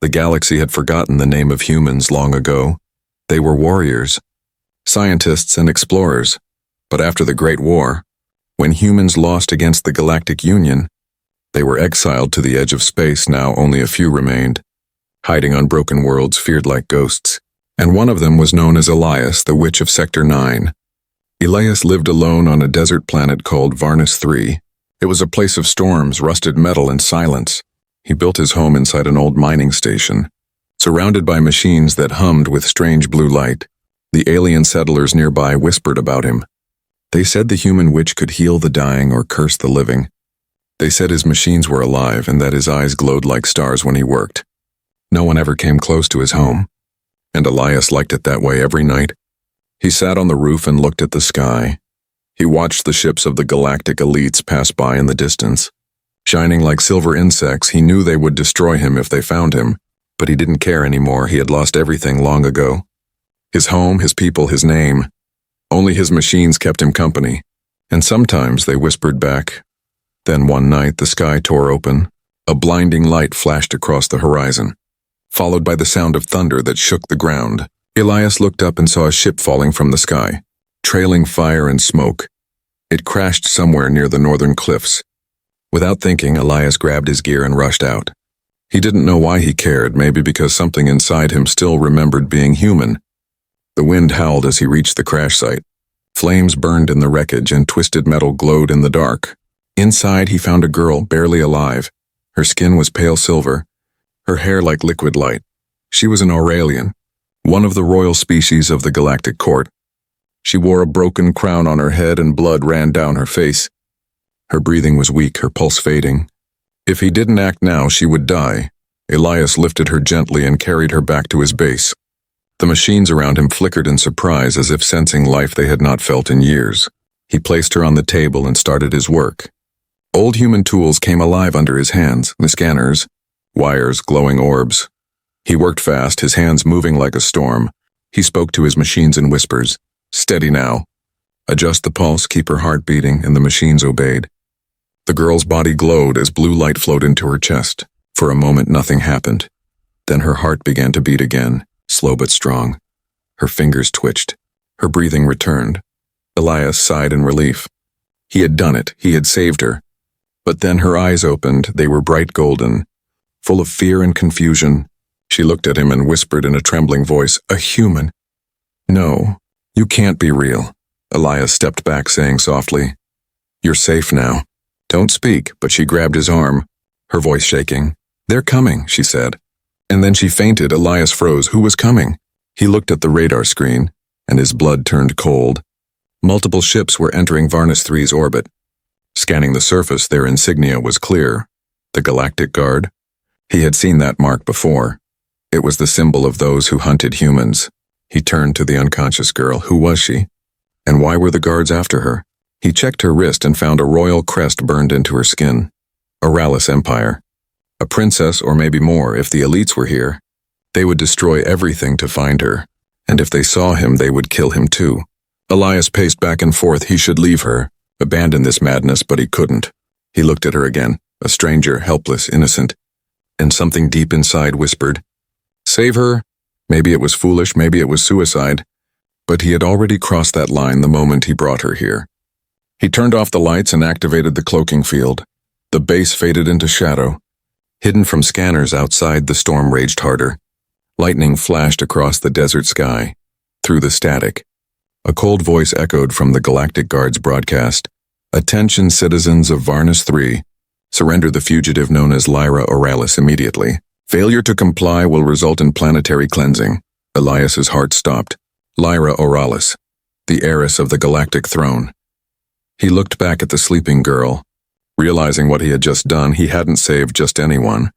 The galaxy had forgotten the name of humans long ago. They were warriors, scientists and explorers. But after the Great War, when humans lost against the Galactic Union, they were exiled to the edge of space. Now only a few remained, hiding on broken worlds feared like ghosts. And one of them was known as Elias, the Witch of Sector 9. Elias lived alone on a desert planet called Varnus 3. It was a place of storms, rusted metal, and silence. He built his home inside an old mining station, surrounded by machines that hummed with strange blue light. The alien settlers nearby whispered about him. They said the human witch could heal the dying or curse the living. They said his machines were alive and that his eyes glowed like stars when he worked. No one ever came close to his home, and Elias liked it that way every night. He sat on the roof and looked at the sky. He watched the ships of the Galactic Elites pass by in the distance. Shining like silver insects, he knew they would destroy him if they found him, but he didn't care anymore. He had lost everything long ago. His home, his people, his name. Only his machines kept him company, and sometimes they whispered back. Then one night the sky tore open. A blinding light flashed across the horizon, followed by the sound of thunder that shook the ground. Elias looked up and saw a ship falling from the sky, trailing fire and smoke. It crashed somewhere near the northern cliffs. Without thinking, Elias grabbed his gear and rushed out. He didn't know why he cared, maybe because something inside him still remembered being human. The wind howled as he reached the crash site. Flames burned in the wreckage and twisted metal glowed in the dark. Inside, he found a girl barely alive. Her skin was pale silver, her hair like liquid light. She was an Aurelian, one of the royal species of the Galactic Court. She wore a broken crown on her head and blood ran down her face. Her breathing was weak, her pulse fading. If he didn't act now, she would die. Elias lifted her gently and carried her back to his base. The machines around him flickered in surprise as if sensing life they had not felt in years. He placed her on the table and started his work. Old human tools came alive under his hands, the scanners, wires, glowing orbs. He worked fast, his hands moving like a storm. He spoke to his machines in whispers. Steady now. Adjust the pulse, keep her heart beating, and the machines obeyed. The girl's body glowed as blue light flowed into her chest. For a moment, nothing happened. Then her heart began to beat again, slow but strong. Her fingers twitched. Her breathing returned. Elias sighed in relief. He had done it. He had saved her. But then her eyes opened. They were bright golden, full of fear and confusion. She looked at him and whispered in a trembling voice, "A human." "No, you can't be real." Elias stepped back, saying softly, "You're safe now. Don't speak," but she grabbed his arm, her voice shaking. "They're coming," she said. And then she fainted. Elias froze. Who was coming? He looked at the radar screen, and his blood turned cold. Multiple ships were entering Varnus 3's orbit. Scanning the surface, their insignia was clear. The Galactic Guard. He had seen that mark before. It was the symbol of those who hunted humans. He turned to the unconscious girl. Who was she? And why were the guards after her? He checked her wrist and found a royal crest burned into her skin. Heiress Empire. A princess, or maybe more, if the elites were here. They would destroy everything to find her, and if they saw him, they would kill him too. Elias paced back and forth. He should leave her, abandon this madness, but he couldn't. He looked at her again, a stranger, helpless, innocent, and something deep inside whispered, "Save her." Maybe it was foolish, maybe it was suicide, but he had already crossed that line the moment he brought her here. He turned off the lights and activated the cloaking field. The base faded into shadow. Hidden from scanners outside, the storm raged harder. Lightning flashed across the desert sky. Through the static, a cold voice echoed from the Galactic Guard's broadcast. "Attention, citizens of Varnus 3. Surrender the fugitive known as Lyra Auralis immediately. Failure to comply will result in planetary cleansing." Elias's heart stopped. Lyra Auralis, the heiress of the Galactic Throne. He looked back at the sleeping girl. Realizing what he had just done, he hadn't saved just anyone.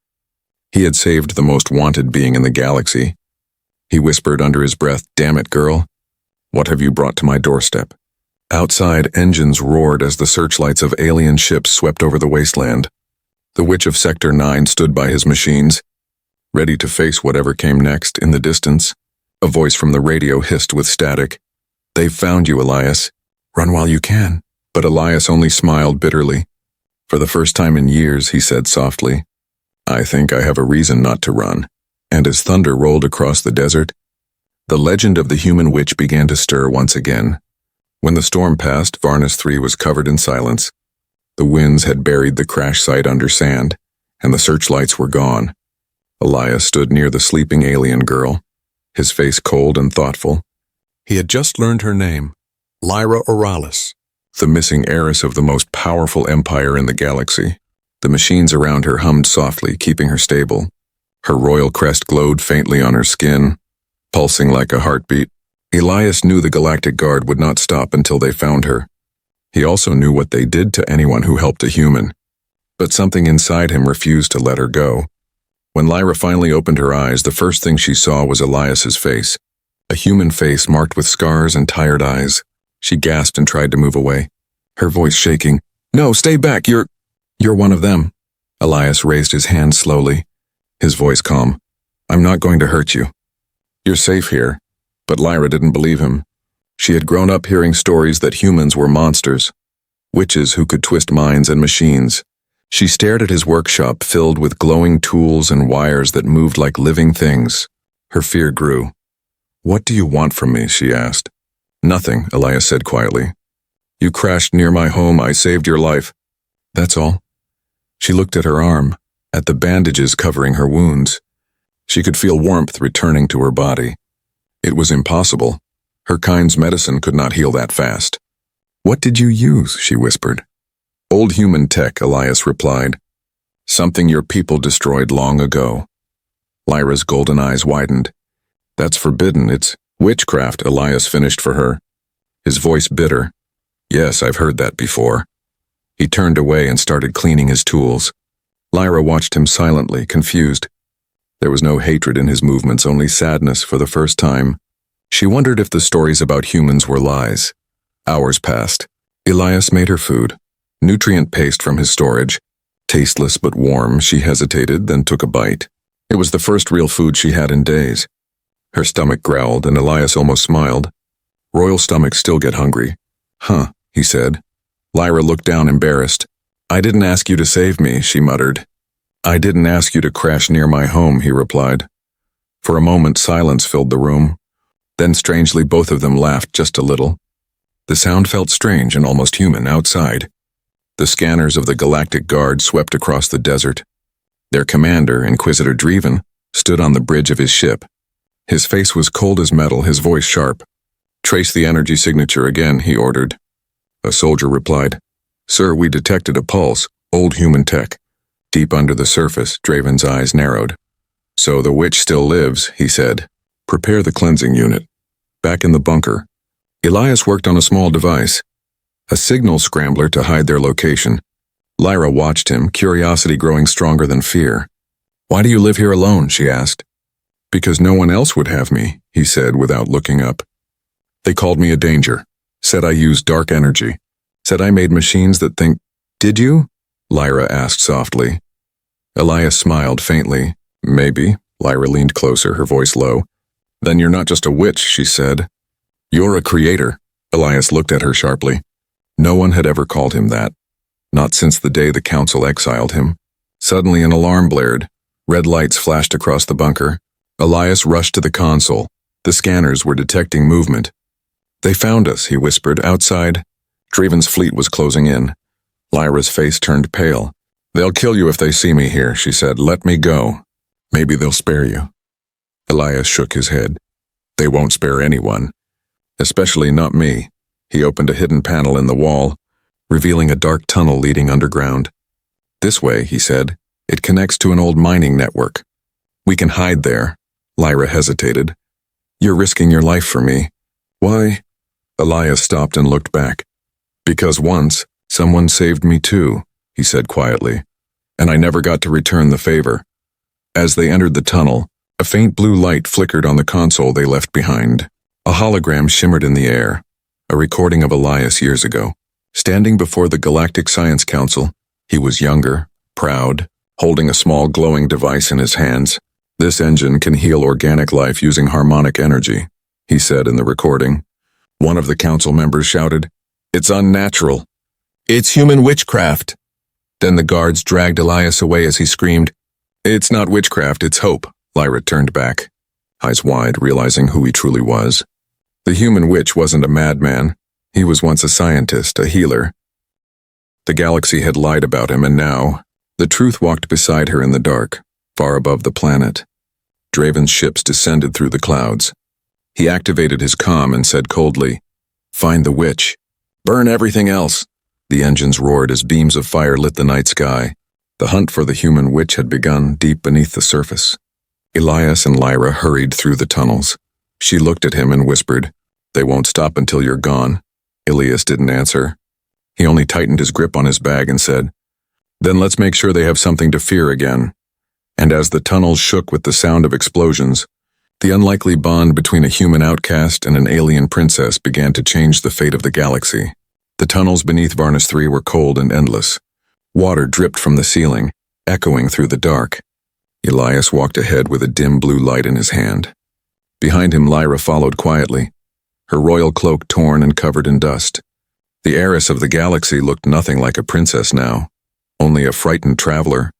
He had saved the most wanted being in the galaxy. He whispered under his breath, "Damn it, girl. What have you brought to my doorstep?" Outside, engines roared as the searchlights of alien ships swept over the wasteland. The Witch of Sector 9 stood by his machines, ready to face whatever came next. In the distance, a voice from the radio hissed with static. "They've found you, Elias. Run while you can." But Elias only smiled bitterly. "For the first time in years," he said softly, "I think I have a reason not to run." and as thunder rolled across the desert, the legend of the human witch began to stir once again. When the storm passed, Varnus 3 was covered in silence. The winds had buried the crash site under sand, and the searchlights were gone. Elias stood near the sleeping alien girl, his face cold and thoughtful. He had just learned her name, Lyra Oralis, the missing heiress of the most powerful empire in the galaxy. The machines around her hummed softly, keeping her stable. Her royal crest glowed faintly on her skin, pulsing like a heartbeat. Elias knew the Galactic Guard would not stop until they found her. He also knew what they did to anyone who helped a human. But something inside him refused to let her go. When Lyra finally opened her eyes, the first thing she saw was Elias's face. A human face marked with scars and tired eyes. She gasped and tried to move away, her voice shaking. "No, stay back, you're one of them." Elias raised his hand slowly, his voice calm. "I'm not going to hurt you. You're safe here." But Lyra didn't believe him. She had grown up hearing stories that humans were monsters, witches who could twist minds and machines. She stared at his workshop filled with glowing tools and wires that moved like living things. Her fear grew. "What do you want from me?" she asked. "Nothing," Elias said quietly. "You crashed near my home. I saved your life. That's all." She looked at her arm, at the bandages covering her wounds. She could feel warmth returning to her body. It was impossible. Her kind's medicine could not heal that fast. "What did you use?" she whispered. "Old human tech," Elias replied. "Something your people destroyed long ago." Lyra's golden eyes widened. "That's forbidden. It's witchcraft," Elias finished for her, his voice bitter. "Yes, I've heard that before." He turned away and started cleaning his tools. Lyra watched him silently, confused. There was no hatred in his movements, only sadness for the first time. She wondered if the stories about humans were lies. Hours passed. Elias made her food, nutrient paste from his storage. Tasteless but warm, she hesitated, then took a bite. It was the first real food she had in days. Her stomach growled, and Elias almost smiled. Royal stomachs still get hungry. "Huh," he said. Lyra looked down, embarrassed. "I didn't ask you to save me," she muttered. "I didn't ask you to crash near my home," he replied. For a moment, silence filled the room. Then, strangely, both of them laughed just a little. The sound felt strange and almost human outside. The scanners of the Galactic Guard swept across the desert. Their commander, Inquisitor Dreven, stood on the bridge of his ship. His face was cold as metal, his voice sharp. "Trace the energy signature again," he ordered. A soldier replied, "Sir, we detected a pulse, old human tech." Deep under the surface, Draven's eyes narrowed. "So the witch still lives," he said. "Prepare the cleansing unit." Back in the bunker, Elias worked on a small device, a signal scrambler to hide their location. Lyra watched him, curiosity growing stronger than fear. "Why do you live here alone?" she asked. "Because no one else would have me," he said without looking up. "They called me a danger, said I used dark energy, said I made machines that think." "Did you?" Lyra asked softly. Elias smiled faintly. "Maybe." Lyra leaned closer, her voice low. "Then you're not just a witch," she said. "You're a creator." Elias looked at her sharply. No one had ever called him that. Not since the day the council exiled him. Suddenly an alarm blared. Red lights flashed across the bunker. Elias rushed to the console. The scanners were detecting movement. "They found us," he whispered. "Outside, Draven's fleet was closing in." Lyra's face turned pale. "They'll kill you if they see me here," she said. "Let me go. Maybe they'll spare you." Elias shook his head. "They won't spare anyone. Especially not me." He opened a hidden panel in the wall, revealing a dark tunnel leading underground. "This way," he said. "It connects to an old mining network. We can hide there." Lyra hesitated. "You're risking your life for me." "Why?" Elias stopped and looked back. "Because once, someone saved me too," he said quietly. "And I never got to return the favor." As they entered the tunnel, a faint blue light flickered on the console they left behind. A hologram shimmered in the air, a recording of Elias years ago. Standing before the Galactic Science Council, he was younger, proud, holding a small glowing device in his hands. "This engine can heal organic life using harmonic energy," he said in the recording. One of the council members shouted, "It's unnatural. It's human witchcraft." Then the guards dragged Elias away as he screamed, "It's not witchcraft, it's hope. Lyra turned back, eyes wide, realizing who he truly was. The human witch wasn't a madman. He was once a scientist, a healer. The galaxy had lied about him, and now, the truth walked beside her in the dark, far above the planet. Draven's ships descended through the clouds. He activated his comm and said coldly, "Find the witch. Burn everything else." The engines roared as beams of fire lit the night sky. The hunt for the human witch had begun deep beneath the surface. Elias and Lyra hurried through the tunnels. She looked at him and whispered, "They won't stop until you're gone." Elias didn't answer. He only tightened his grip on his bag and said, "Then let's make sure they have something to fear again." And as the tunnels shook with the sound of explosions, the unlikely bond between a human outcast and an alien princess began to change the fate of the galaxy. The tunnels beneath Varnus 3 were cold and endless. Water dripped from the ceiling, echoing through the dark. Elias walked ahead with a dim blue light in his hand. Behind him, Lyra followed quietly, her royal cloak torn and covered in dust. The heiress of the galaxy looked nothing like a princess now, only a frightened traveler.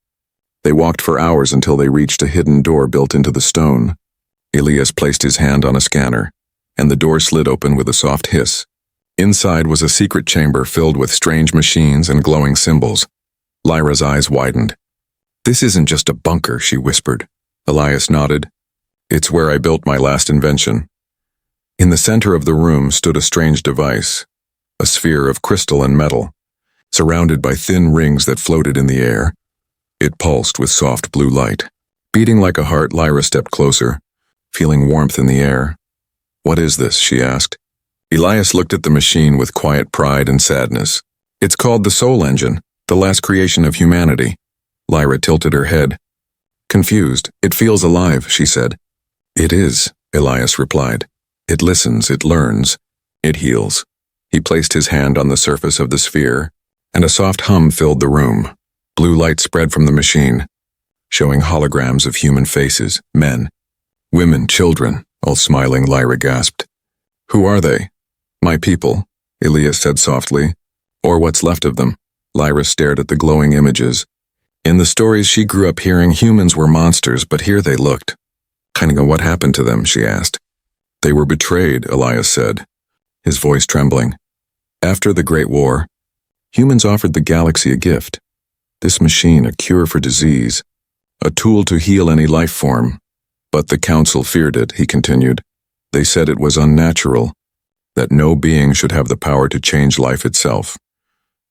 They walked for hours until they reached a hidden door built into the stone. Elias placed his hand on a scanner, and the door slid open with a soft hiss. Inside was a secret chamber filled with strange machines and glowing symbols. Lyra's eyes widened. "This isn't just a bunker," she whispered. Elias nodded. "It's where I built my last invention." In the center of the room stood a strange device, a sphere of crystal and metal, surrounded by thin rings that floated in the air. It pulsed with soft blue light. Beating like a heart, Lyra stepped closer, feeling warmth in the air. "What is this?" she asked. Elias looked at the machine with quiet pride and sadness. "It's called the Soul Engine, the last creation of humanity." Lyra tilted her head. Confused, "It feels alive," she said. "It is," Elias replied. "It listens, it learns, it heals." He placed his hand on the surface of the sphere, and a soft hum filled the room. Blue light spread from the machine, showing holograms of human faces, men, women, children, all smiling. Lyra gasped. "Who are they?" "My people," Elias said softly. "Or what's left of them." Lyra stared at the glowing images. In the stories she grew up hearing, humans were monsters, but here they looked. "Kind of what happened to them?" she asked. "They were betrayed," Elias said, his voice trembling. "After the Great War, humans offered the galaxy a gift. This machine, a cure for disease, a tool to heal any life form. But the Council feared it," he continued. "They said it was unnatural, that no being should have the power to change life itself.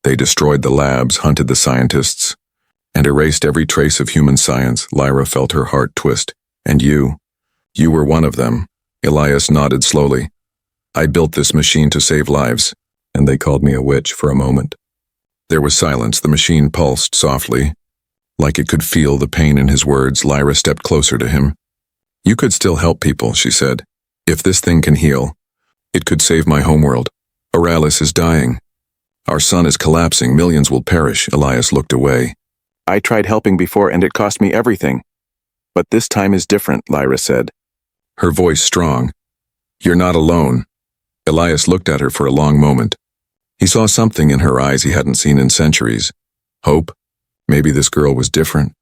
They destroyed the labs, hunted the scientists, and erased every trace of human science." Lyra felt her heart twist. "And you were one of them." Elias nodded slowly. "I built this machine to save lives, and they called me a witch for a moment." There was silence. The machine pulsed softly, like it could feel the pain in his words. Lyra stepped closer to him. "You could still help people," she said. "If this thing can heal, it could save my homeworld. Oralis is dying. Our sun is collapsing. Millions will perish." Elias looked away. "I tried helping before and it cost me everything. But this time is different," Lyra said, her voice strong. "You're not alone." Elias looked at her for a long moment. He saw something in her eyes he hadn't seen in centuries. Hope. Maybe this girl was different.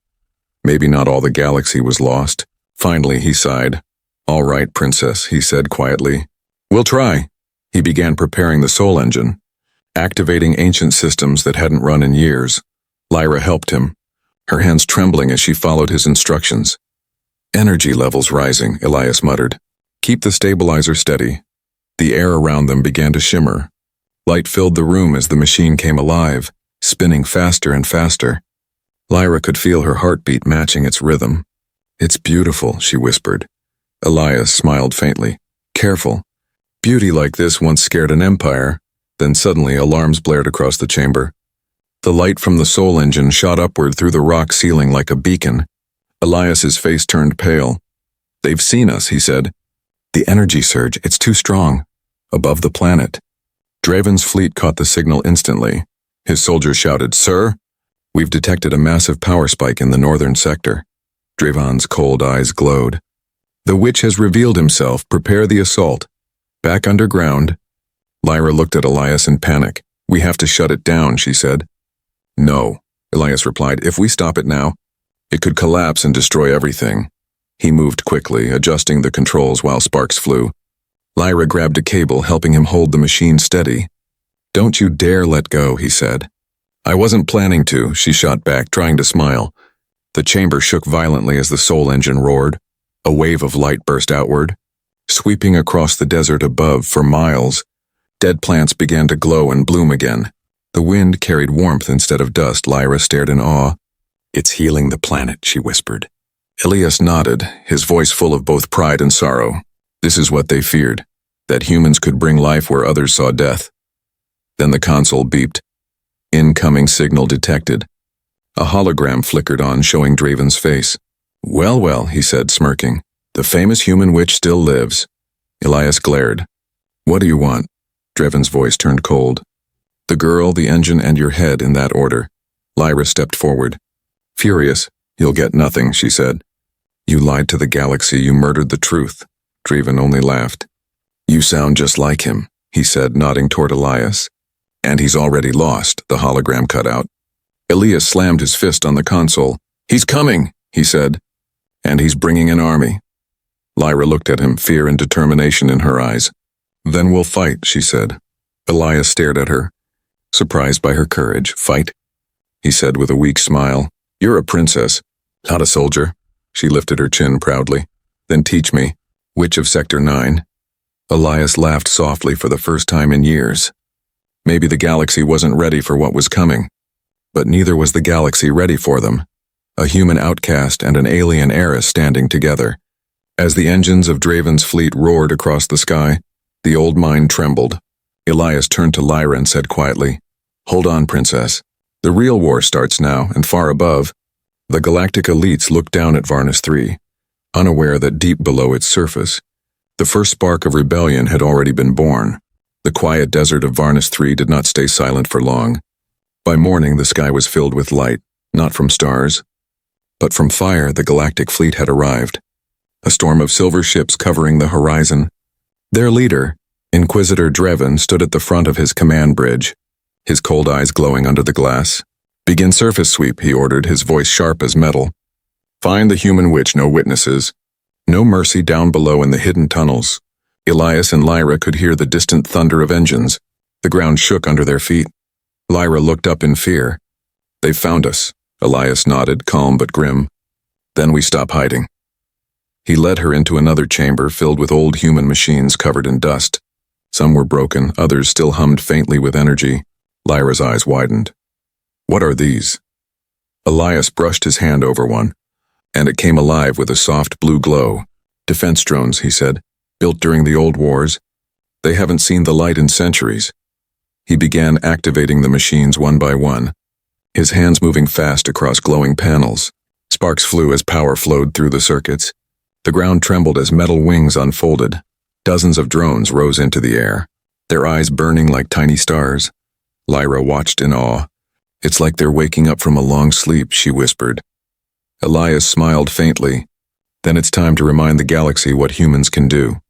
Maybe not all the galaxy was lost. Finally, he sighed. "All right, princess," he said quietly. "We'll try." He began preparing the Soul Engine, activating ancient systems that hadn't run in years. Lyra helped him, her hands trembling as she followed his instructions. "Energy levels rising," Elias muttered. "Keep the stabilizer steady." The air around them began to shimmer. Light filled the room as the machine came alive, spinning faster and faster. Lyra could feel her heartbeat matching its rhythm. "It's beautiful," she whispered. Elias smiled faintly. "Careful. Beauty like this once scared an empire." Then suddenly alarms blared across the chamber. The light from the Soul Engine shot upward through the rock ceiling like a beacon. Elias's face turned pale. "They've seen us," he said. "The energy surge, it's too strong. Above the planet." Draven's fleet caught the signal instantly. His soldiers shouted, "Sir, we've detected a massive power spike in the northern sector." Draven's cold eyes glowed. "The witch has revealed himself. Prepare the assault. Back underground." Lyra looked at Elias in panic. "We have to shut it down," she said. "No," Elias replied. "If we stop it now, it could collapse and destroy everything." He moved quickly, adjusting the controls while sparks flew. Lyra grabbed a cable, helping him hold the machine steady. "Don't you dare let go," he said. "I wasn't planning to," she shot back, trying to smile. The chamber shook violently as the soul engine roared. A wave of light burst outward, sweeping across the desert above for miles. Dead plants began to glow and bloom again. The wind carried warmth instead of dust. Lyra stared in awe. "It's healing the planet," she whispered. Elias nodded, his voice full of both pride and sorrow. This is what they feared, that humans could bring life where others saw death. Then the console beeped. Incoming signal detected. A hologram flickered on, showing Draven's face. "Well, well," he said, smirking. "The famous human witch still lives." Elias glared. "What do you want?" Draven's voice turned cold. "The girl, the engine, and your head, in that order." Lyra stepped forward. "Furious, you'll get nothing," she said. "You lied to the galaxy, you murdered the truth." Draven only laughed. "You sound just like him," he said, nodding toward Elias. "And he's already lost," the hologram cut out. Elias slammed his fist on the console. "He's coming," he said. "And he's bringing an army." Lyra looked at him, fear and determination in her eyes. "Then we'll fight," she said. Elias stared at her, surprised by her courage. "Fight?" he said with a weak smile. "You're a princess, not a soldier." She lifted her chin proudly. "Then teach me. Witch of Sector 9. Elias laughed softly for the first time in years. Maybe the galaxy wasn't ready for what was coming. But neither was the galaxy ready for them. A human outcast and an alien heiress standing together. As the engines of Draven's fleet roared across the sky, the old mind trembled. Elias turned to Lyra and said quietly, "Hold on, princess. The real war starts now, and far above." The Galactic Elites looked down at Varnus 3, unaware that deep below its surface, the first spark of rebellion had already been born. The quiet desert of Varnus 3 did not stay silent for long. By morning, the sky was filled with light, not from stars, but from fire. The galactic fleet had arrived. A storm of silver ships covering the horizon. Their leader, Inquisitor Draven, stood at the front of his command bridge, his cold eyes glowing under the glass. "Begin surface sweep," he ordered, his voice sharp as metal. "Find the human witch, no witnesses. No mercy down below in the hidden tunnels." Elias and Lyra could hear the distant thunder of engines. The ground shook under their feet. Lyra looked up in fear. "They've found us." Elias nodded, calm but grim. "Then we stop hiding." He led her into another chamber filled with old human machines covered in dust. Some were broken, others still hummed faintly with energy. Lyra's eyes widened. "What are these?" Elias brushed his hand over one, and it came alive with a soft blue glow. "Defense drones," he said, "built during the old wars. They haven't seen the light in centuries." He began activating the machines one by one, his hands moving fast across glowing panels. Sparks flew as power flowed through the circuits. The ground trembled as metal wings unfolded. Dozens of drones rose into the air, their eyes burning like tiny stars. Lyra watched in awe. "It's like they're waking up from a long sleep," she whispered. Elias smiled faintly. "Then it's time to remind the galaxy what humans can do."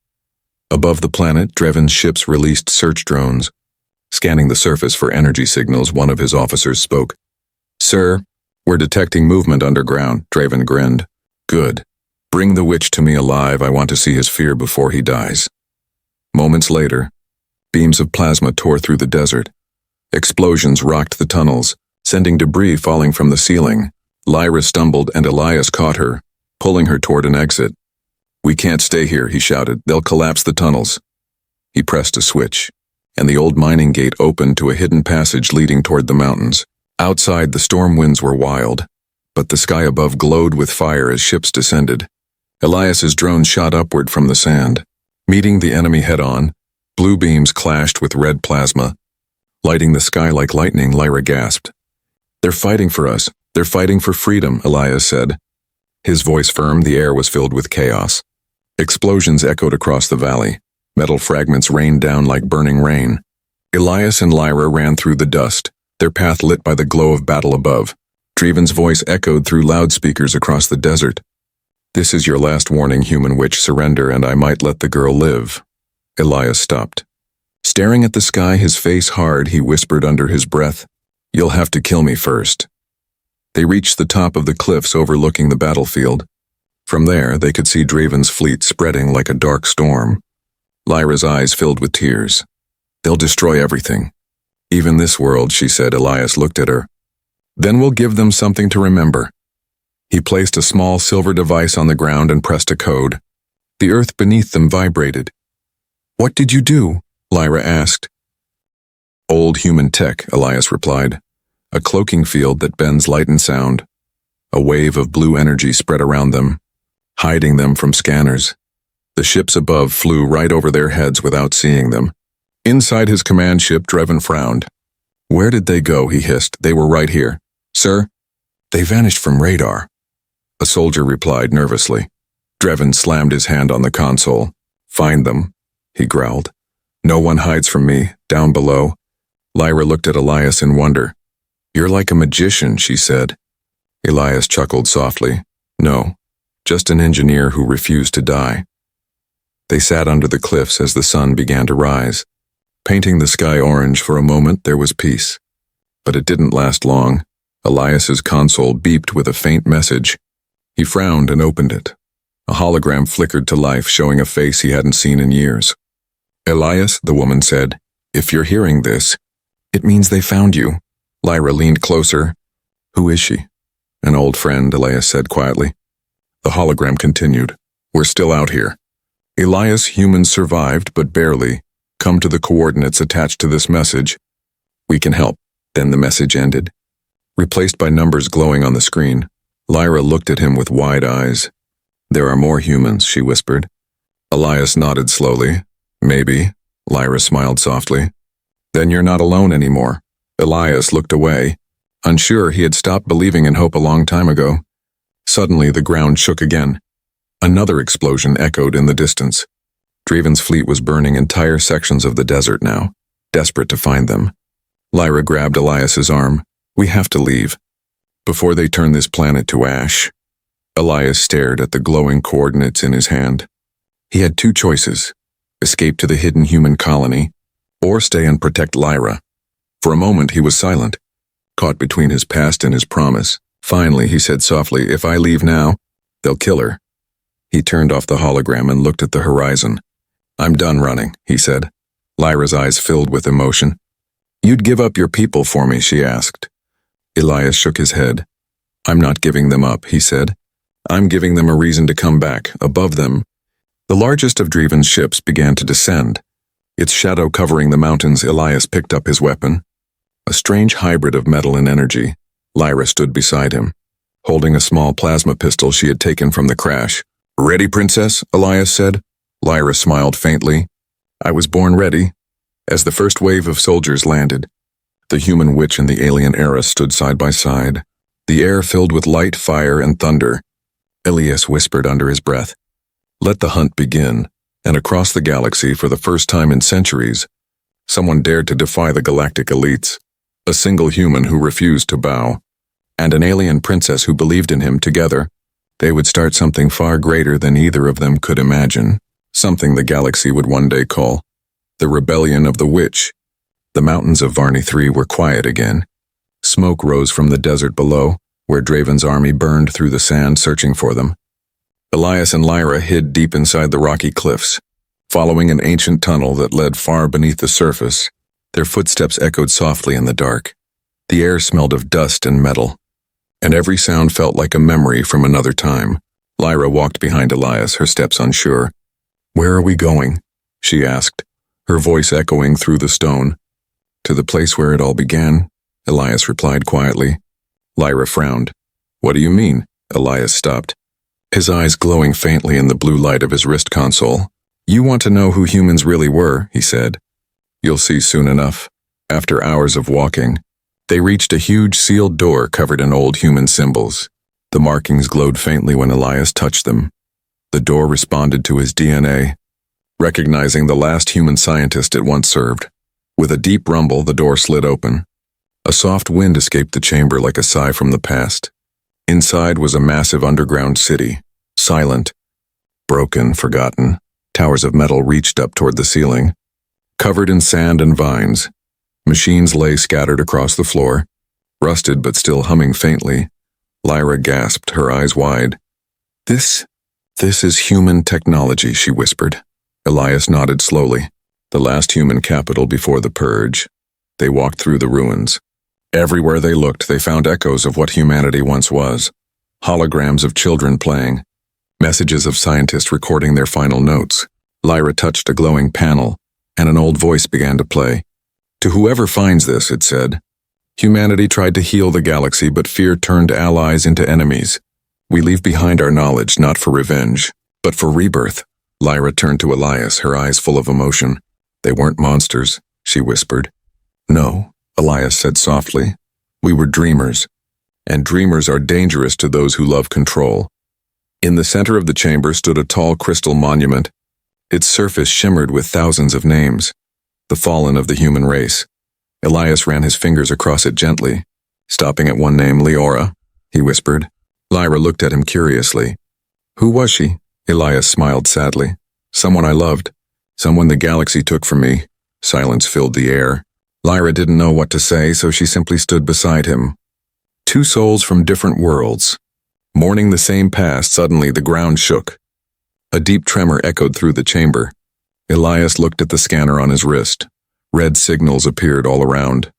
Above the planet, Draven's ships released search drones. Scanning the surface for energy signals, one of his officers spoke. "Sir, we're detecting movement underground," Draven grinned. "Good. Bring the witch to me alive. I want to see his fear before he dies." Moments later, beams of plasma tore through the desert. Explosions rocked the tunnels, sending debris falling from the ceiling. Lyra stumbled and Elias caught her, pulling her toward an exit. "We can't stay here," he shouted. "They'll collapse the tunnels." He pressed a switch, and the old mining gate opened to a hidden passage leading toward the mountains. Outside, the storm winds were wild, but the sky above glowed with fire as ships descended. Elias's drone shot upward from the sand. Meeting the enemy head-on, blue beams clashed with red plasma. Lighting the sky like lightning, Lyra gasped. "They're fighting for us. They're fighting for freedom," Elias said. His voice firm, the air was filled with chaos. Explosions echoed across the valley. Metal fragments rained down like burning rain. Elias and Lyra ran through the dust, their path lit by the glow of battle above. Draven's voice echoed through loudspeakers across the desert. "This is your last warning, human witch. Surrender, and I might let the girl live." Elias stopped. Staring at the sky, his face hard, he whispered under his breath, "You'll have to kill me first." They reached the top of the cliffs overlooking the battlefield. From there, they could see Draven's fleet spreading like a dark storm. Lyra's eyes filled with tears. They'll destroy everything. Even this world, she said. Elias looked at her. Then we'll give them something to remember. He placed a small silver device on the ground and pressed a code. The earth beneath them vibrated. What did you do? Lyra asked. Old human tech, Elias replied. A cloaking field that bends light and sound. A wave of blue energy spread around them, hiding them from scanners. The ships above flew right over their heads without seeing them. Inside his command ship, Draven frowned. Where did they go? He hissed. They were right here. Sir? They vanished from radar. A soldier replied nervously. Draven slammed his hand on the console. Find them, he growled. No one hides from me, down below. Lyra looked at Elias in wonder. You're like a magician, she said. Elias chuckled softly. No, just an engineer who refused to die. They sat under the cliffs as the sun began to rise. Painting the sky orange for a moment, there was peace. But it didn't last long. Elias's console beeped with a faint message. He frowned and opened it. A hologram flickered to life, showing a face he hadn't seen in years. Elias, the woman said, if you're hearing this, it means they found you. Lyra leaned closer. Who is she? An old friend, Elias said quietly. The hologram continued. We're still out here. Elias, humans survived, but barely. Come to the coordinates attached to this message. We can help. Then the message ended. Replaced by numbers glowing on the screen, Lyra looked at him with wide eyes. There are more humans, she whispered. Elias nodded slowly. Maybe. Lyra smiled softly. Then you're not alone anymore. Elias looked away. Unsure, he had stopped believing in hope a long time ago. Suddenly, the ground shook again. Another explosion echoed in the distance. Draven's fleet was burning entire sections of the desert now, desperate to find them. Lyra grabbed Elias's arm. We have to leave. Before they turn this planet to ash. Elias stared at the glowing coordinates in his hand. He had two choices. Escape to the hidden human colony, or stay and protect Lyra. For a moment, he was silent, caught between his past and his promise. Finally, he said softly, if I leave now, they'll kill her. He turned off the hologram and looked at the horizon. I'm done running, he said. Lyra's eyes filled with emotion. You'd give up your people for me, she asked. Elias shook his head. I'm not giving them up, he said. I'm giving them a reason to come back. Above them, the largest of Draven's ships began to descend. Its shadow covering the mountains, Elias picked up his weapon. A strange hybrid of metal and energy. Lyra stood beside him, holding a small plasma pistol she had taken from the crash. Ready, princess? Elias said. Lyra smiled faintly. I was born ready. As the first wave of soldiers landed, the human witch and the alien Heiress stood side by side, the air filled with light, fire, and thunder. Elias whispered under his breath, let the hunt begin. And across the galaxy, for the first time in centuries, someone dared to defy the Galactic Elites, a single human who refused to bow, and an alien princess who believed in him. Together, they would start something far greater than either of them could imagine, something the galaxy would one day call the Rebellion of the Witch. The mountains of Varney III were quiet again. Smoke rose from the desert below, where Draven's army burned through the sand searching for them. Elias and Lyra hid deep inside the rocky cliffs, following an ancient tunnel that led far beneath the surface. Their footsteps echoed softly in the dark. The air smelled of dust and metal, and every sound felt like a memory from another time. Lyra walked behind Elias, her steps unsure. Where are we going? She asked, her voice echoing through the stone. To the place where it all began, Elias replied quietly. Lyra frowned. What do you mean? Elias stopped, his eyes glowing faintly in the blue light of his wrist console. You want to know who humans really were, he said. You'll see soon enough. After hours of walking, they reached a huge sealed door covered in old human symbols. The markings glowed faintly when Elias touched them. The door responded to his DNA, recognizing the last human scientist it once served. With a deep rumble, the door slid open. A soft wind escaped the chamber like a sigh from the past. Inside was a massive underground city, silent, broken, forgotten. Towers of metal reached up toward the ceiling, covered in sand and vines. Machines lay scattered across the floor, rusted but still humming faintly. Lyra gasped, her eyes wide. This This is human technology, she whispered. Elias nodded slowly. The last human capital before the purge. They walked through the ruins. Everywhere they looked, they found echoes of what humanity once was. Holograms of children playing. Messages of scientists recording their final notes. Lyra touched a glowing panel, and an old voice began to play. To whoever finds this, it said, humanity tried to heal the galaxy, but fear turned allies into enemies. We leave behind our knowledge not for revenge, but for rebirth. Lyra turned to Elias, her eyes full of emotion. They weren't monsters, she whispered. No, Elias said softly. We were dreamers, and dreamers are dangerous to those who love control. In the center of the chamber stood a tall crystal monument. Its surface shimmered with thousands of names, the fallen of the human race. Elias ran his fingers across it gently, stopping at one name, Leora, he whispered. Lyra looked at him curiously. Who was she? Elias smiled sadly. Someone I loved. Someone the galaxy took from me. Silence filled the air. Lyra didn't know what to say, so she simply stood beside him. Two souls from different worlds. Mourning the same past, suddenly the ground shook. A deep tremor echoed through the chamber. Elias looked at the scanner on his wrist. Red signals appeared all around.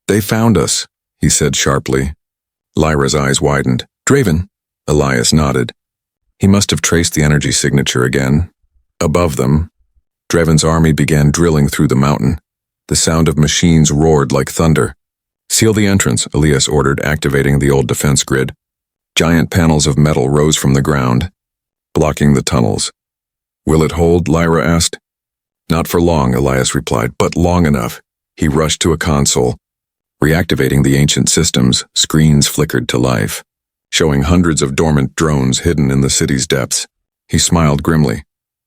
They found us, he said sharply. Lyra's eyes widened. Draven, Elias nodded. He must have traced the energy signature again. Above them, Draven's army began drilling through the mountain. The sound of machines roared like thunder. Seal the entrance, Elias ordered, activating the old defense grid. Giant panels of metal rose from the ground, blocking the tunnels. Will it hold? Lyra asked. Not for long, Elias replied, but long enough. He rushed to a console. Reactivating the ancient systems, screens flickered to life, showing hundreds of dormant drones hidden in the city's depths. He smiled grimly.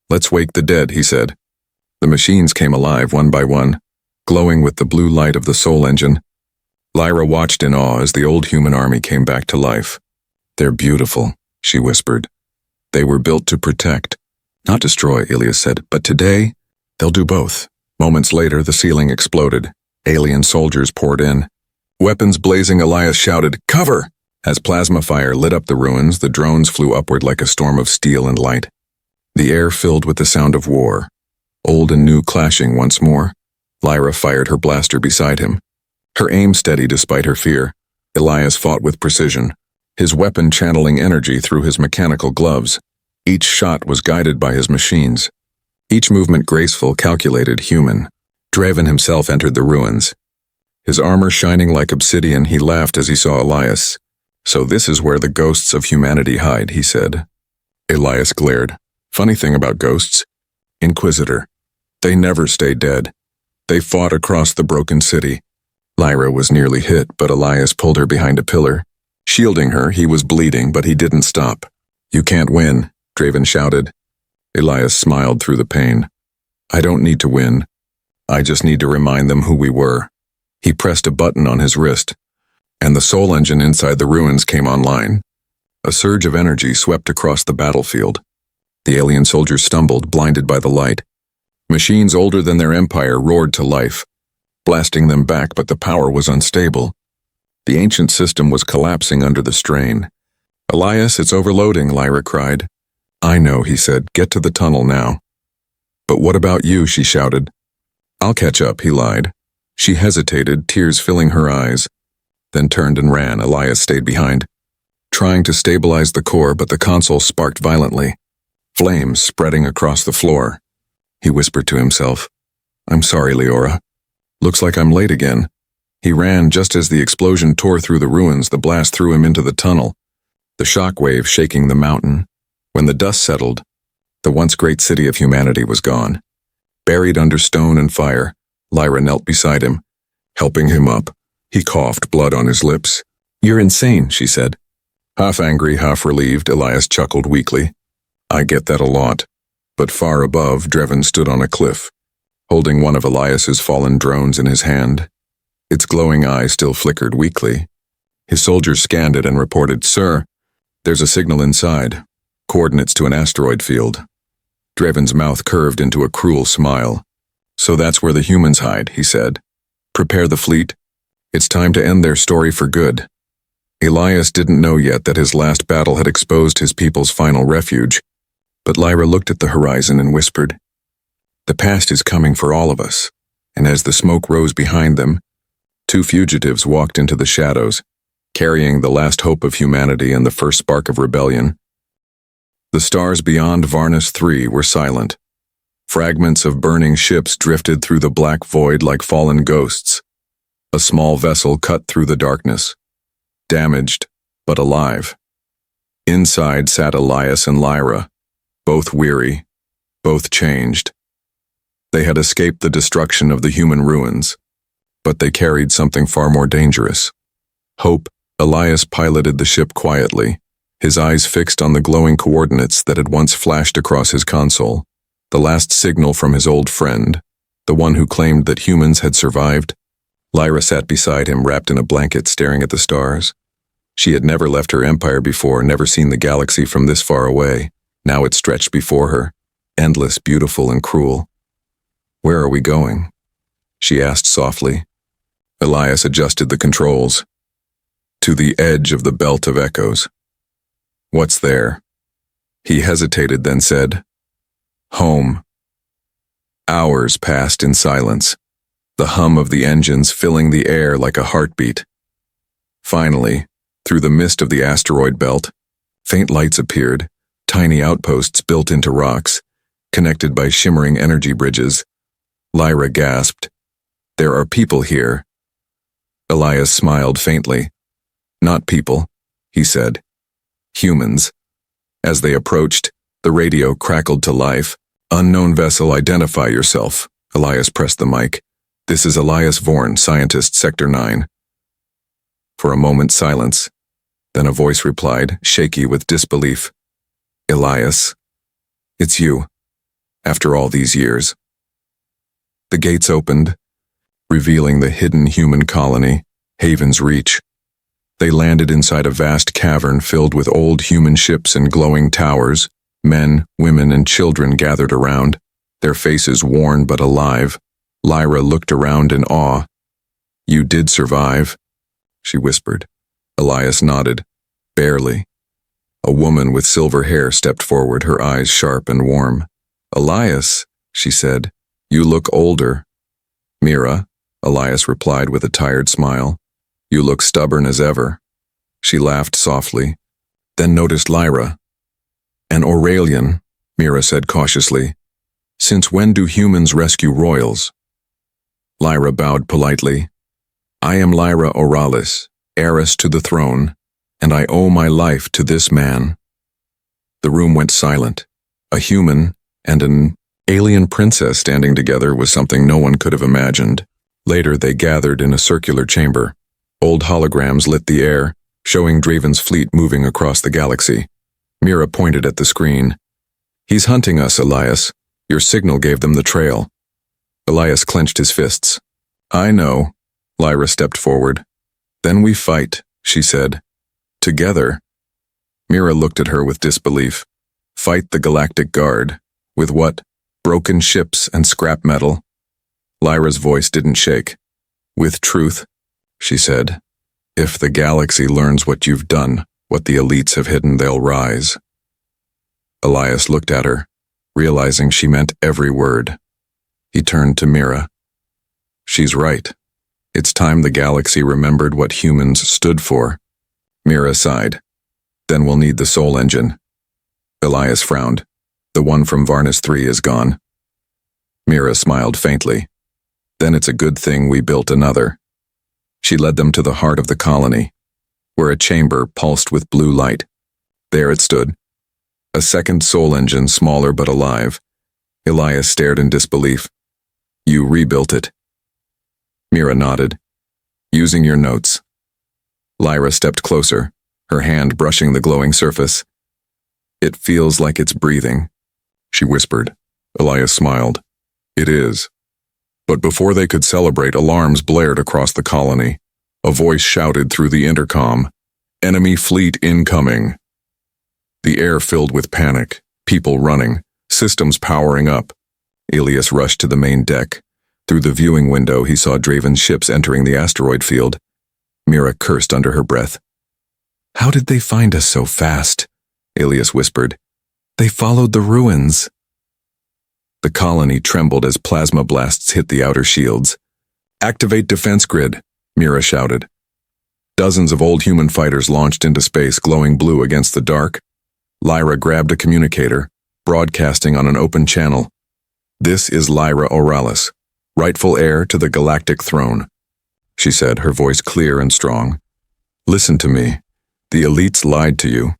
Let's wake the dead, he said. The machines came alive one by one, glowing with the blue light of the soul engine. Lyra watched in awe as the old human army came back to life. They're beautiful, she whispered. They were built to protect, not destroy, Elias said, but today, they'll do both. Moments later, the ceiling exploded. Alien soldiers poured in. Weapons blazing, Elias shouted, Cover! As plasma fire lit up the ruins, the drones flew upward like a storm of steel and light. The air filled with the sound of war. Old and new clashing once more. Lyra fired her blaster beside him. Her aim steady despite her fear. Elias fought with precision, his weapon channeling energy through his mechanical gloves. Each shot was guided by his machines. Each movement graceful, calculated, human. Draven himself entered the ruins. His armor shining like obsidian, he laughed as he saw Elias. So this is where the ghosts of humanity hide, he said. Elias glared. Funny thing about ghosts. Inquisitor. They never stay dead. They fought across the broken city. Lyra was nearly hit, but Elias pulled her behind a pillar. Shielding her, he was bleeding, but he didn't stop. You can't win, Draven shouted. Elias smiled through the pain. I don't need to win. I just need to remind them who we were. He pressed a button on his wrist, and the soul engine inside the ruins came online. A surge of energy swept across the battlefield. The alien soldiers stumbled, blinded by the light. Machines older than their empire roared to life, blasting them back, but the power was unstable. The ancient system was collapsing under the strain. Elias, it's overloading, Lyra cried. I know, he said. Get to the tunnel now. But what about you, she shouted. I'll catch up, he lied. She hesitated, tears filling her eyes, then turned and ran. Elias stayed behind, trying to stabilize the core, but the console sparked violently, flames spreading across the floor. He whispered to himself, I'm sorry, Leora. Looks like I'm late again. He ran just as the explosion tore through the ruins. The blast threw him into the tunnel, the shock wave shaking the mountain. When the dust settled, the once great city of humanity was gone. Buried under stone and fire, Lyra knelt beside him, helping him up. He coughed, blood on his lips. You're insane, she said. Half angry, half relieved, Elias chuckled weakly. I get that a lot. But far above, Draven stood on a cliff, holding one of Elias's fallen drones in his hand. Its glowing eye still flickered weakly. His soldiers scanned it and reported, Sir, there's a signal inside. Coordinates to an asteroid field. Draven's mouth curved into a cruel smile. So that's where the humans hide, he said. Prepare the fleet. It's time to end their story for good. Elias didn't know yet that his last battle had exposed his people's final refuge. But Lyra looked at the horizon and whispered, "The past is coming for all of us." And as the smoke rose behind them, two fugitives walked into the shadows, carrying the last hope of humanity and the first spark of rebellion. The stars beyond Varnus III were silent. Fragments of burning ships drifted through the black void like fallen ghosts. A small vessel cut through the darkness, damaged but alive. Inside sat Elias and Lyra, both weary, both changed. They had escaped the destruction of the human ruins, but they carried something far more dangerous. Hope. Elias piloted the ship quietly, his eyes fixed on the glowing coordinates that had once flashed across his console, the last signal from his old friend, the one who claimed that humans had survived. Lyra sat beside him, wrapped in a blanket, staring at the stars. She had never left her empire before, never seen the galaxy from this far away. Now it stretched before her, endless, beautiful, and cruel. "Where are we going?" she asked softly. Elias adjusted the controls. "To the edge of the belt of echoes." "What's there?" He hesitated, then said, "Home." Hours passed in silence, the hum of the engines filling the air like a heartbeat. Finally, through the mist of the asteroid belt, faint lights appeared, tiny outposts built into rocks, connected by shimmering energy bridges. Lyra gasped, "There are people here." Elias smiled faintly. "Not people," he said. "Humans." As they approached, the radio crackled to life. "Unknown vessel, identify yourself." Elias pressed the mic. "This is Elias Vorn, scientist, Sector 9. For a moment, silence. Then a voice replied, shaky with disbelief. "Elias, it's you. After all these years." The gates opened, revealing the hidden human colony, Haven's Reach. They landed inside a vast cavern filled with old human ships and glowing towers. Men, women, and children gathered around, their faces worn but alive. Lyra looked around in awe. "You did survive," she whispered. Elias nodded. "Barely." A woman with silver hair stepped forward, her eyes sharp and warm. "Elias," she said, "you look older." "Mira," Elias replied with a tired smile. "You look stubborn as ever." She laughed softly, then noticed Lyra. "An Aurelian," Mira said cautiously. "Since when do humans rescue royals?" Lyra bowed politely. "I am Lyra Oralis, heiress to the throne, and I owe my life to this man." The room went silent. A human and an alien princess standing together was something no one could have imagined. Later they gathered in a circular chamber. Old holograms lit the air, showing Draven's fleet moving across the galaxy. Mira pointed at the screen. "He's hunting us, Elias. Your signal gave them the trail." Elias clenched his fists. "I know." Lyra stepped forward. "Then we fight," she said. "Together." Mira looked at her with disbelief. "Fight the Galactic Guard. With what? Broken ships and scrap metal?" Lyra's voice didn't shake. "With truth," she said. "If the galaxy learns what you've done, what the elites have hidden, they'll rise." Elias looked at her, realizing she meant every word. He turned to Mira. "She's right. It's time the galaxy remembered what humans stood for." Mira sighed. "Then we'll need the soul engine." Elias frowned. "The one from Varnus III is gone." Mira smiled faintly. "Then it's a good thing we built another." She led them to the heart of the colony, where a chamber pulsed with blue light. There it stood. A second soul engine, smaller but alive. Elias stared in disbelief. "You rebuilt it." Mira nodded. "Using your notes." Lyra stepped closer, her hand brushing the glowing surface. "It feels like it's breathing," she whispered. Elias smiled. "It is." But before they could celebrate, alarms blared across the colony. A voice shouted through the intercom, "Enemy fleet incoming." The air filled with panic, people running, systems powering up. Elias rushed to the main deck. Through the viewing window, he saw Draven's ships entering the asteroid field. Mira cursed under her breath. "How did they find us so fast?" Elias whispered. They followed the ruins. The colony trembled as plasma blasts hit the outer shields. Activate defense grid, Mira shouted. Dozens of old human fighters launched into space, glowing blue against the dark. Lyra grabbed a communicator, broadcasting on an open channel. This is Lyra Oralis, rightful heir to the galactic throne, she said, her voice clear and strong. Listen to me. The elites lied to you.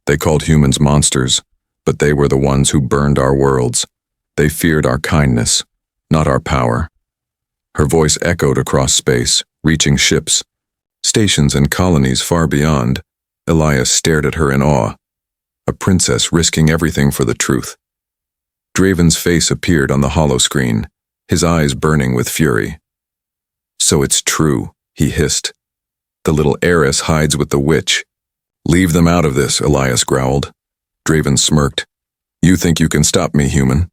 They called humans monsters, but they were the ones who burned our worlds. They feared our kindness, not our power. Her voice echoed across space, reaching ships, stations and colonies far beyond. Elias stared at her in awe, a princess risking everything for the truth. Draven's face appeared on the hollow screen, his eyes burning with fury. So it's true, he hissed. The little heiress hides with the witch. Leave them out of this, Elias growled. Draven smirked. You think you can stop me, human?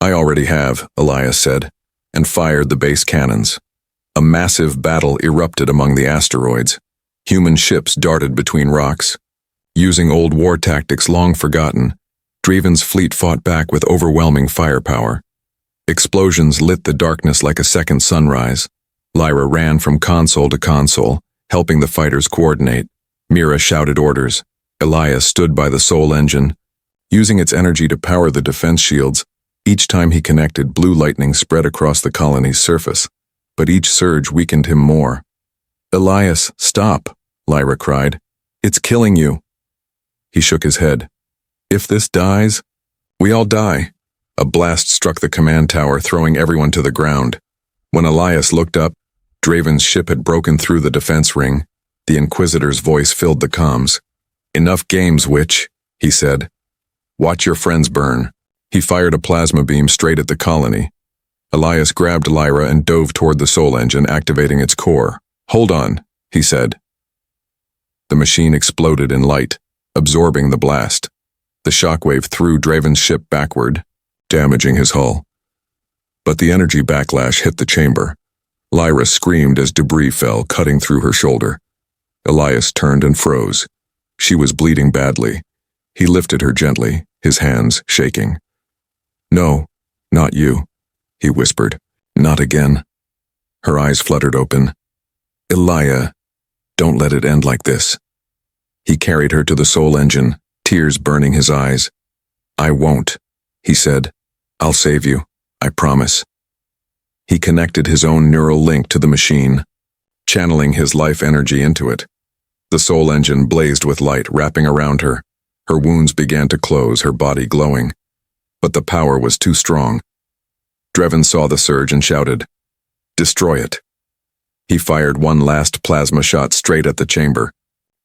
I already have, Elias said, and fired the base cannons. A massive battle erupted among the asteroids. Human ships darted between rocks. Using old war tactics long forgotten, Draven's fleet fought back with overwhelming firepower. Explosions lit the darkness like a second sunrise. Lyra ran from console to console, helping the fighters coordinate. Mira shouted orders. Elias stood by the soul engine, using its energy to power the defense shields. Each time he connected, blue lightning spread across the colony's surface, but each surge weakened him more. Elias, stop, Lyra cried. It's killing you. He shook his head. If this dies, we all die. A blast struck the command tower, throwing everyone to the ground. When Elias looked up, Draven's ship had broken through the defense ring. The Inquisitor's voice filled the comms. Enough games, witch, he said. Watch your friends burn. He fired a plasma beam straight at the colony. Elias grabbed Lyra and dove toward the soul engine, activating its core. Hold on, he said. The machine exploded in light, absorbing the blast. The shockwave threw Draven's ship backward, damaging his hull. But the energy backlash hit the chamber. Lyra screamed as debris fell, cutting through her shoulder. Elias turned and froze. She was bleeding badly. He lifted her gently, his hands shaking. No, not you, he whispered. Not again. Her eyes fluttered open. Elia, don't let it end like this. He carried her to the soul engine, tears burning his eyes. I won't, he said. I'll save you, I promise. He connected his own neural link to the machine, channeling his life energy into it. The soul engine blazed with light, wrapping around her. Her wounds began to close, her body glowing. But the power was too strong. Draven saw the surge and shouted, Destroy it. He fired one last plasma shot straight at the chamber.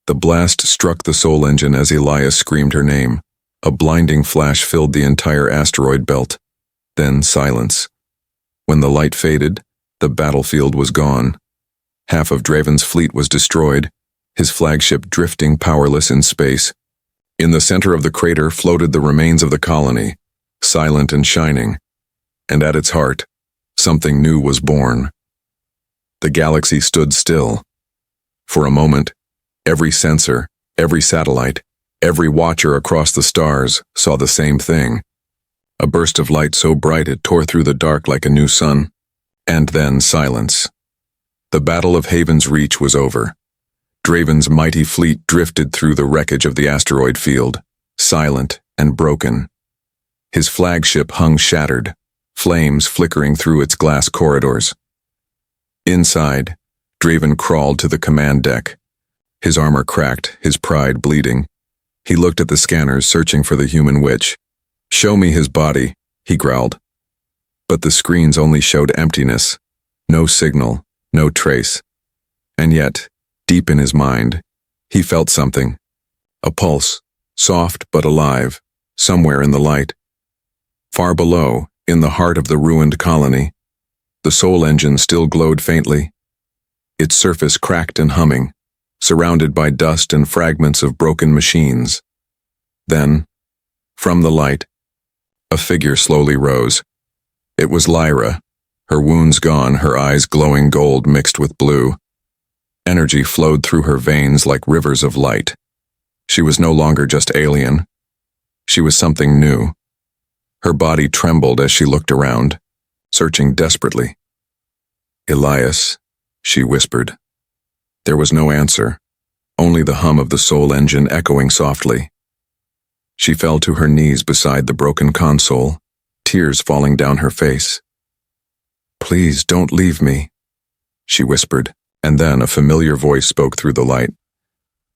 The blast struck the soul engine as Elias screamed her name. A blinding flash filled the entire asteroid belt. Then silence. When the light faded, the battlefield was gone. Half of Draven's fleet was destroyed, his flagship drifting powerless in space. In the center of the crater floated the remains of the colony, silent and shining. And at its heart, something new was born. The galaxy stood still. For a moment, every sensor, every satellite, every watcher across the stars saw the same thing. A burst of light so bright it tore through the dark like a new sun. And then silence. The Battle of Haven's Reach was over. Draven's mighty fleet drifted through the wreckage of the asteroid field, silent and broken. His flagship hung shattered, flames flickering through its glass corridors. Inside, Draven crawled to the command deck. His armor cracked, his pride bleeding. He looked at the scanners, searching for the human witch. Show me his body, he growled. But the screens only showed emptiness. No signal, no trace. And yet, deep in his mind, he felt something. A pulse, soft but alive, somewhere in the light. Far below, in the heart of the ruined colony, the soul engine still glowed faintly. Its surface cracked and humming, surrounded by dust and fragments of broken machines. Then, from the light, a figure slowly rose. It was Lyra, her wounds gone, her eyes glowing gold mixed with blue. Energy flowed through her veins like rivers of light. She was no longer just alien. She was something new. Her body trembled as she looked around, searching desperately. "Elias," she whispered. There was no answer, only the hum of the soul engine echoing softly. She fell to her knees beside the broken console, tears falling down her face. "Please don't leave me," she whispered, and then a familiar voice spoke through the light.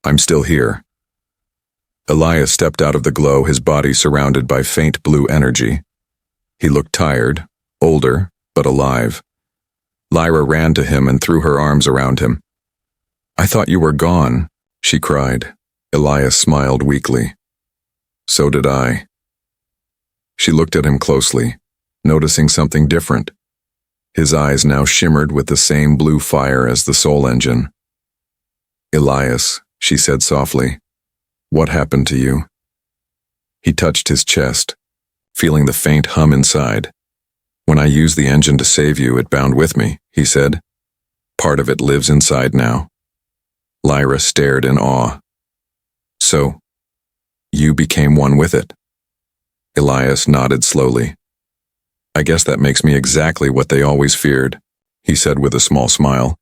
"I'm still here." Elias stepped out of the glow, his body surrounded by faint blue energy. He looked tired, older, but alive. Lyra ran to him and threw her arms around him. "I thought you were gone," she cried. Elias smiled weakly. "So did I." She looked at him closely, noticing something different. His eyes now shimmered with the same blue fire as the soul engine. "Elias," she said softly, "what happened to you?" He touched his chest, feeling the faint hum inside. "When I used the engine to save you, it bound with me," he said. "Part of it lives inside now." Lyra stared in awe. "So, you became one with it?" Elias nodded slowly. "I guess that makes me exactly what they always feared," he said with a small smile.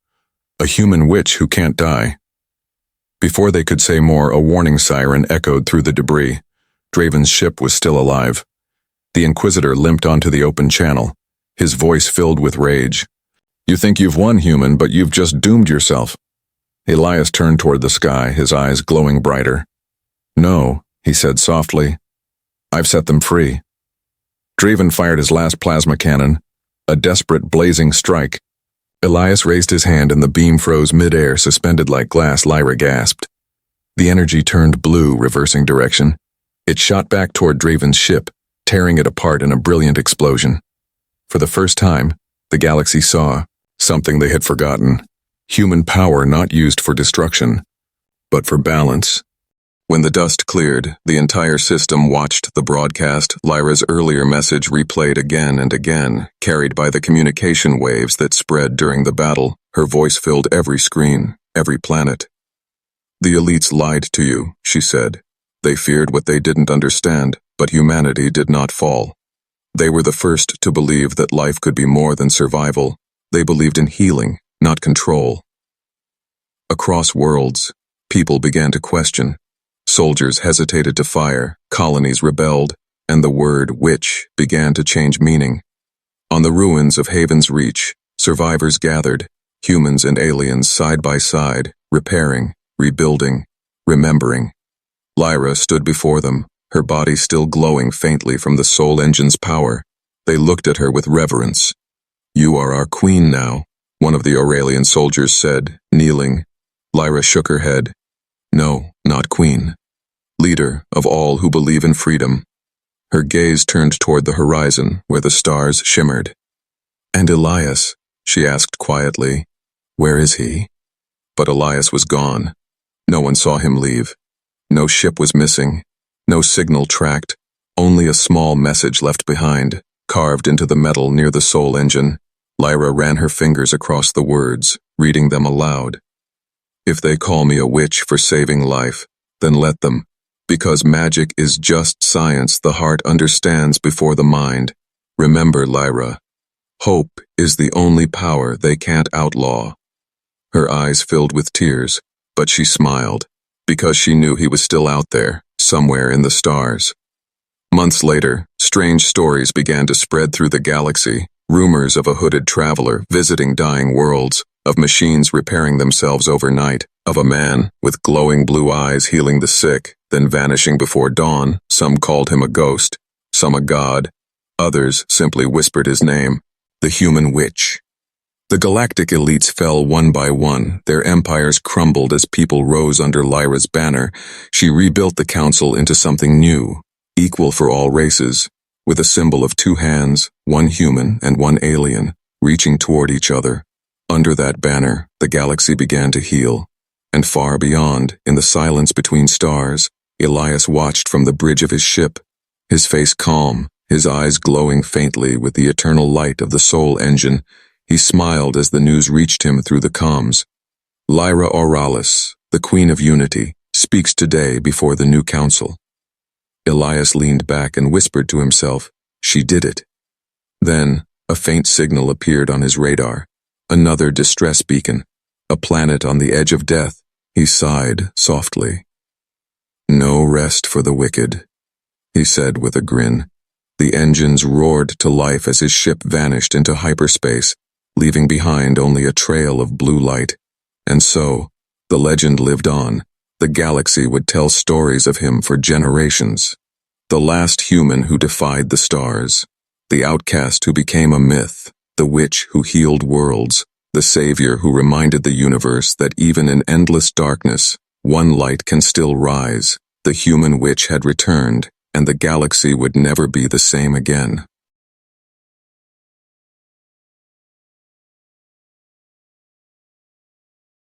"A human witch who can't die." Before they could say more, a warning siren echoed through the debris. Draven's ship was still alive. The Inquisitor limped onto the open channel, his voice filled with rage. "You think you've won, human, but you've just doomed yourself." Elias turned toward the sky, his eyes glowing brighter. "No," he said softly. "I've set them free." Draven fired his last plasma cannon, a desperate blazing strike. Elias raised his hand and the beam froze mid-air, suspended like glass. Lyra gasped. The energy turned blue, reversing direction. It shot back toward Draven's ship, tearing it apart in a brilliant explosion. For the first time, the galaxy saw something they had forgotten: human power not used for destruction, but for balance. When the dust cleared, the entire system watched the broadcast. Lyra's earlier message replayed again and again, carried by the communication waves that spread during the battle. Her voice filled every screen, every planet. "The elites lied to you," she said. "They feared what they didn't understand, but humanity did not fall. They were the first to believe that life could be more than survival. They believed in healing, not control." Across worlds, people began to question. Soldiers hesitated to fire, colonies rebelled, and the word witch began to change meaning. On the ruins of Haven's Reach, survivors gathered, humans and aliens side by side, repairing, rebuilding, remembering. Lyra stood before them, her body still glowing faintly from the soul engine's power. They looked at her with reverence. "You are our queen now," one of the Aurelian soldiers said, kneeling. Lyra shook her head. "No, not queen. Leader of all who believe in freedom." Her gaze turned toward the horizon, where the stars shimmered. "And Elias?" she asked quietly. "Where is he?" But Elias was gone. No one saw him leave. No ship was missing. No signal tracked. Only a small message left behind, carved into the metal near the soul engine. Lyra ran her fingers across the words, reading them aloud. "If they call me a witch for saving life, then let them. Because magic is just science the heart understands before the mind. Remember, Lyra, hope is the only power they can't outlaw." Her eyes filled with tears, but she smiled, because she knew he was still out there, somewhere in the stars. Months later, strange stories began to spread through the galaxy, rumors of a hooded traveler visiting dying worlds, of machines repairing themselves overnight, of a man with glowing blue eyes healing the sick, then vanishing before dawn. Some called him a ghost, some a god. Others simply whispered his name, the human witch. The Galactic Elites fell one by one, their empires crumbled as people rose under Lyra's banner. She rebuilt the council into something new, equal for all races, with a symbol of two hands, one human and one alien, reaching toward each other. Under that banner, the galaxy began to heal. And far beyond, in the silence between stars, Elias watched from the bridge of his ship, his face calm, his eyes glowing faintly with the eternal light of the soul engine. He smiled as the news reached him through the comms. "Lyra Auralis, the Queen of Unity, speaks today before the new council." Elias leaned back and whispered to himself, "She did it." Then, a faint signal appeared on his radar. Another distress beacon. A planet on the edge of death. He sighed softly. "No rest for the wicked," he said with a grin. The engines roared to life as his ship vanished into hyperspace, leaving behind only a trail of blue light. And so, the legend lived on. The galaxy would tell stories of him for generations. The last human who defied the stars. The outcast who became a myth. The witch who healed worlds. The savior who reminded the universe that even in endless darkness, one light can still rise. The human witch had returned, and the galaxy would never be the same again.